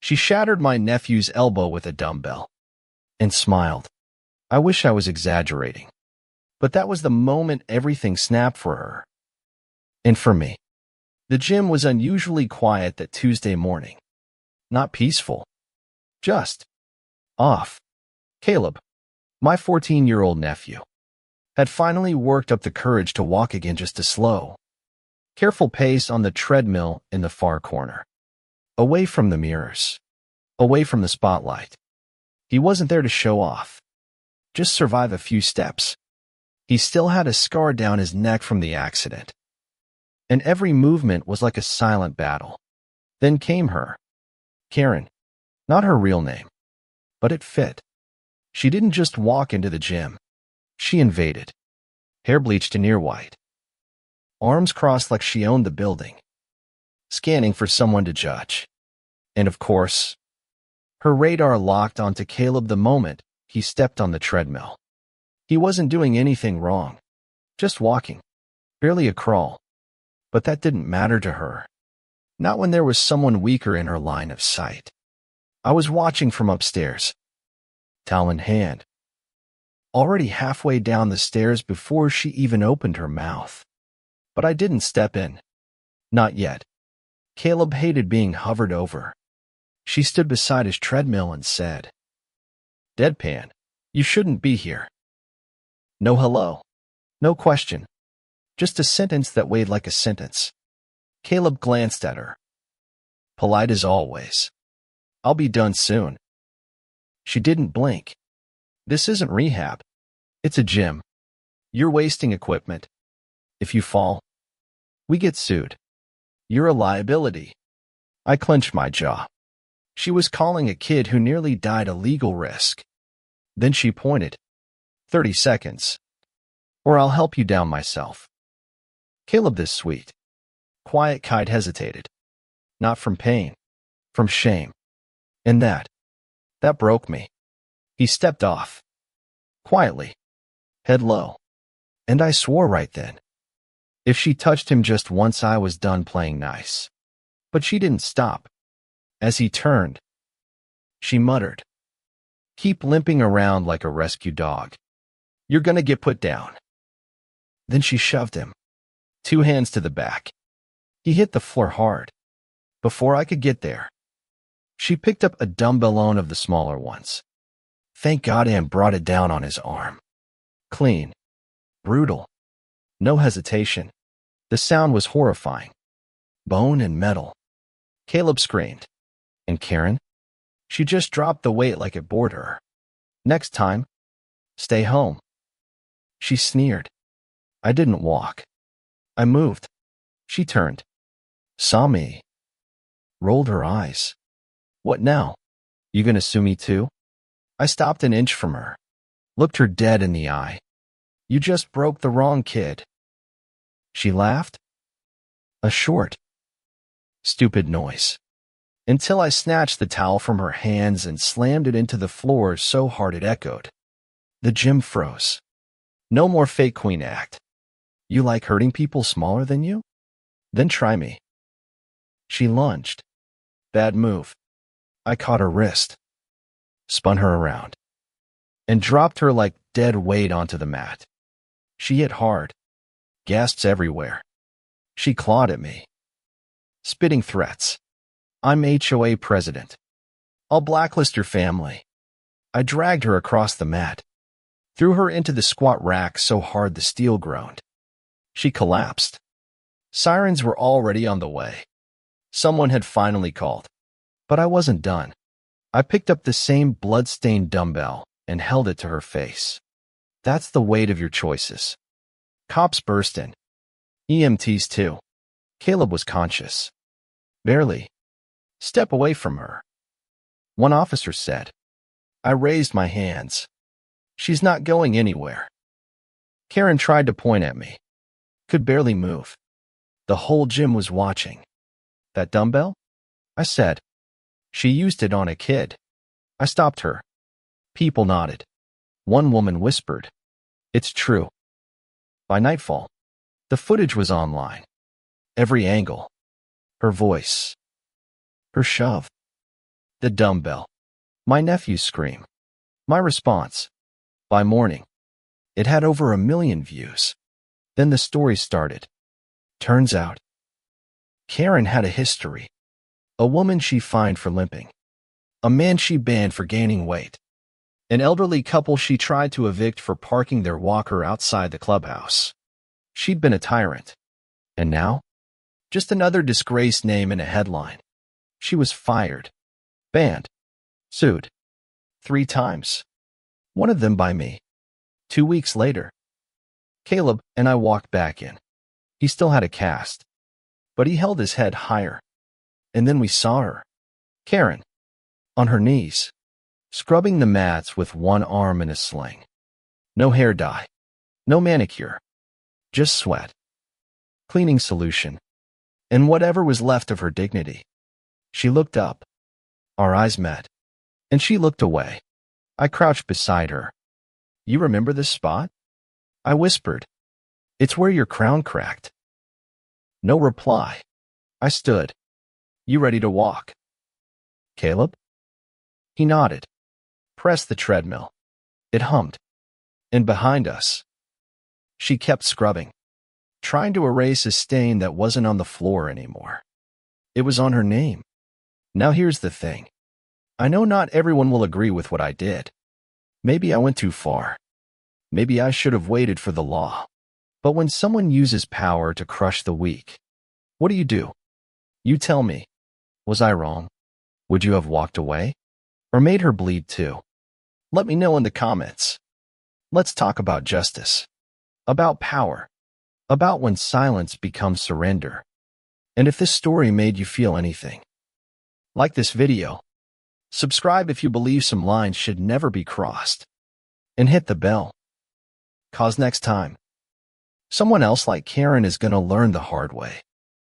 She shattered my nephew's elbow with a dumbbell and smiled. I wish I was exaggerating, but that was the moment everything snapped for her. And for me. The gym was unusually quiet that Tuesday morning. Not peaceful. Just off. Caleb, my 14-year-old nephew, had finally worked up the courage to walk again, just a slow, careful pace on the treadmill in the far corner. Away from the mirrors. Away from the spotlight. He wasn't there to show off. Just survive a few steps. He still had a scar down his neck from the accident. And every movement was like a silent battle. Then came her. Karen. Not her real name. But it fit. She didn't just walk into the gym. She invaded. Hair bleached to near white. Arms crossed like she owned the building. Scanning for someone to judge. And of course, her radar locked onto Caleb the moment he stepped on the treadmill. He wasn't doing anything wrong. Just walking. Barely a crawl. But that didn't matter to her. Not when there was someone weaker in her line of sight. I was watching from upstairs. Towel in hand. Already halfway down the stairs before she even opened her mouth. But I didn't step in. Not yet. Caleb hated being hovered over. She stood beside his treadmill and said, deadpan, you shouldn't be here. No hello. No question. Just a sentence that weighed like a sentence. Caleb glanced at her. Polite as always. I'll be done soon. She didn't blink. This isn't rehab. It's a gym. You're wasting equipment. If you fall, we get sued. You're a liability. I clenched my jaw. She was calling a kid who nearly died a legal risk. Then she pointed. 30 seconds. Or I'll help you down myself. Caleb, this sweet, quiet kid, hesitated. Not from pain. From shame. And that broke me. He stepped off. Quietly. Head low. And I swore right then. If she touched him just once, I was done playing nice. But she didn't stop. As he turned, she muttered, keep limping around like a rescue dog. You're gonna get put down. Then she shoved him. 2 hands to the back. He hit the floor hard. Before I could get there, she picked up a dumbbell on of the smaller ones. Thank God, and brought it down on his arm. Clean. Brutal. No hesitation. The sound was horrifying. Bone and metal. Caleb screamed. And Karen? She just dropped the weight like it bored her. Next time, stay home. She sneered. I didn't walk. I moved. She turned. Saw me. Rolled her eyes. What now? You gonna sue me too? I stopped an inch from her. Looked her dead in the eye. You just broke the wrong kid. She laughed. A short, stupid noise. Until I snatched the towel from her hands and slammed it into the floor so hard it echoed. The gym froze. No more fake queen act. You like hurting people smaller than you? Then try me. She lunged. Bad move. I caught her wrist, spun her around, and dropped her like dead weight onto the mat. She hit hard. Gasps everywhere. She clawed at me. Spitting threats. I'm HOA president. I'll blacklist your family. I dragged her across the mat. Threw her into the squat rack so hard the steel groaned. She collapsed. Sirens were already on the way. Someone had finally called. But I wasn't done. I picked up the same blood-stained dumbbell and held it to her face. That's the weight of your choices. Cops burst in. EMTs too. Caleb was conscious. Barely. Step away from her. One officer said. I raised my hands. She's not going anywhere. Karen tried to point at me. Could barely move. The whole gym was watching. That dumbbell? I said. She used it on a kid. I stopped her. People nodded. One woman whispered. It's true. By nightfall, the footage was online. Every angle. Her voice. Her shove. The dumbbell. My nephew's scream. My response. By morning, it had over 1 million views. Then the story started. Turns out, Karen had a history. A woman she fined for limping. A man she banned for gaining weight. An elderly couple she tried to evict for parking their walker outside the clubhouse. She'd been a tyrant. And now? Just another disgraced name in a headline. She was fired, banned, sued. 3 times. One of them by me. 2 weeks later, Caleb and I walked back in. He still had a cast, but he held his head higher. And then we saw her, Karen, on her knees, scrubbing the mats with one arm in a sling. No hair dye, no manicure, just sweat, cleaning solution, and whatever was left of her dignity. She looked up. Our eyes met, and she looked away. I crouched beside her. You remember this spot? I whispered. It's where your crown cracked. No reply. I stood. You ready to walk? Caleb? He nodded. Pressed the treadmill. It hummed. And behind us, she kept scrubbing, trying to erase a stain that wasn't on the floor anymore. It was on her name. Now here's the thing. I know not everyone will agree with what I did. Maybe I went too far. Maybe I should have waited for the law. But when someone uses power to crush the weak, what do? You tell me. Was I wrong? Would you have walked away? Or made her bleed too? Let me know in the comments. Let's talk about justice. About power. About when silence becomes surrender. And if this story made you feel anything, like this video, subscribe if you believe some lines should never be crossed, and hit the bell. 'Cause next time, someone else like Karen is gonna learn the hard way.